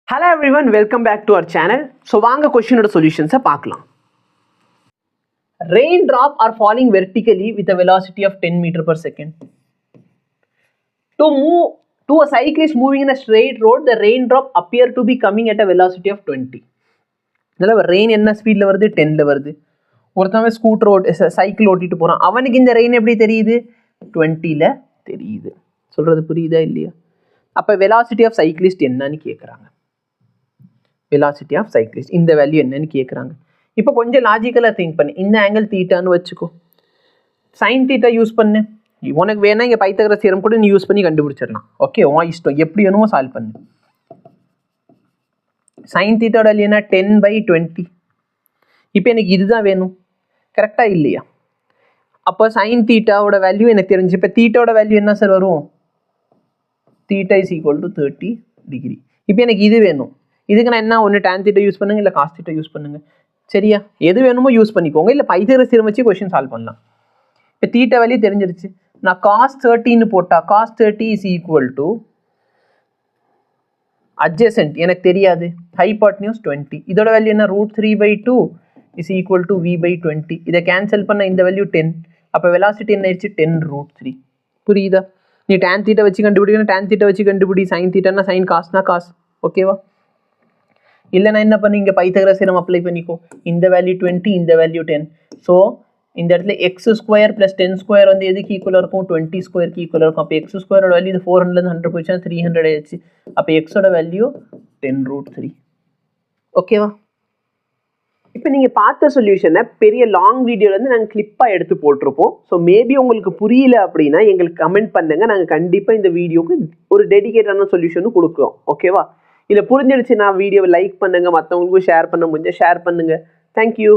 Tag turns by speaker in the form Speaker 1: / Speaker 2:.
Speaker 1: Hello everyone, welcome back to our channel. So வாங்க கொஸ்டினோட சொல்யூஷன்ஸை பார்க்கலாம். Raindrop are falling vertically with a velocity of 10 meter per second. To a cyclist moving in a straight road, the raindrop appear to be coming at a velocity of 20. இதில் rain என்ன ஸ்பீடில் வருது? 10ல் வருது. ஒருத்தவன் scooter cycle ஓட்டிட்டு போகிறான், அவனுக்கு இந்த ரெயின் எப்படி தெரியுது? 20ல் தெரியுது. சொல்கிறது புரியுதா இல்லையா? அப்போ வெலாசிட்டி ஆஃப் சைக்கிளிஸ்ட் என்னன்னு கேட்குறாங்க. வெலாசிட்டி ஆஃப் சைக்கிளிஸ்ட் இந்த வேல்யூ என்னன்னு கேட்குறாங்க. இப்போ கொஞ்சம் லாஜிக்கலாக திங்க் பண்ணு. இந்த ஆங்கிள் தீட்டான்னு வச்சுக்கோ, சைன் தீட்டா யூஸ் பண்ணு. உனக்கு வேணா இங்கே பைத்தகரஸ் தியரம் கூட நீ யூஸ் பண்ணி கண்டுபிடிச்சிடலாம். ஓகே, உன் இஷ்டம், எப்படி வேணுமோ சால்வ் பண்ணு. சைன் தீட்டாவோட வேல்யூ என்ன? 10/20. இப்போ எனக்கு இதுதான் வேணும், கரெக்டாக இல்லையா? அப்போ சைன் தீட்டாவோட வேல்யூ எனக்கு தெரிஞ்சு. இப்போ தீட்டாவோட வேல்யூ என்ன சார் வரும்? Theta is equal to 30 degree. இப்போ எனக்கு இது வேணும். இதுக்கு நான் என்ன ஒன்று tan தீட்டா யூஸ் பண்ணுங்க, இல்லை காஸ் தீட்டா யூஸ் பண்ணுங்க. சரியா? எது வேணுமோ யூஸ் பண்ணிக்கோங்க, இல்லை பைத்தகரஸ் தியரம் வச்சு கொஸ்டின் சால்வ் பண்ணலாம். இப்போ தீட்டா வேல்யூ தெரிஞ்சிருச்சு. நான் காஸ் 30ன்னு போட்டா cos 30 is equal to adjacent எனக்கு தெரியாது, ஹைபாட்னியூஸ் 20. இதோட வேல்யூ என்ன? √3/2 இஸ் ஈக்குவல் டு v/20. இதை கேன்சல் பண்ண இந்த வேல்யூ 10. அப்போ வெலாசிட்டி என்ன ஆயிடுச்சு? 10√3. புரியுதா? நீ tan தீட்டா வச்சு கண்டுபிடிக்கணும், tan தீட்டா வச்சு கண்டுபிடி. சைன் தீட்டானா சைன், காஸ்னா காஸ். ஓகேவா? இல்லைனா என்ன பண்ணி இங்கே பைத்தகரஸ் தியரம் அப்ளை பண்ணிக்கோ. இந்த வேல்யூ 20, இந்த வேல்யூ 10. ஸோ இந்த இடத்துல x² + 10² வந்து எதுக்கு ஈக்குவலாக இருக்கும்? 20² ஈக்குவலாக இருக்கும். அப்போ x² வேல்யூ இது 400லேருந்து 100 போயிடுச்சுன்னா 300 ஆயிடுச்சு. அப்போ எக்ஸோட வேல்யூ 10√3. ஓகேவா? இப்போ நீங்கள் பார்த்த சொல்யூஷனை பெரிய லாங் வீடியோலேருந்து நாங்கள் கிளிப்பாக எடுத்து போட்டிருப்போம். ஸோ மேபி உங்களுக்கு புரியல அப்படின்னா எங்களுக்கு கமெண்ட் பண்ணுங்கள். நாங்கள் கண்டிப்பாக இந்த வீடியோக்கு ஒரு டெடிகேட்டான சொல்யூஷனும் கொடுக்குறோம். ஓகேவா? இல்லை புரிஞ்சிடுச்சுன்னா வீடியோவை லைக் பண்ணுங்கள், மற்றவங்களுக்கும் ஷேர் பண்ண முடிஞ்சால் ஷேர் பண்ணுங்கள். தேங்க்யூ.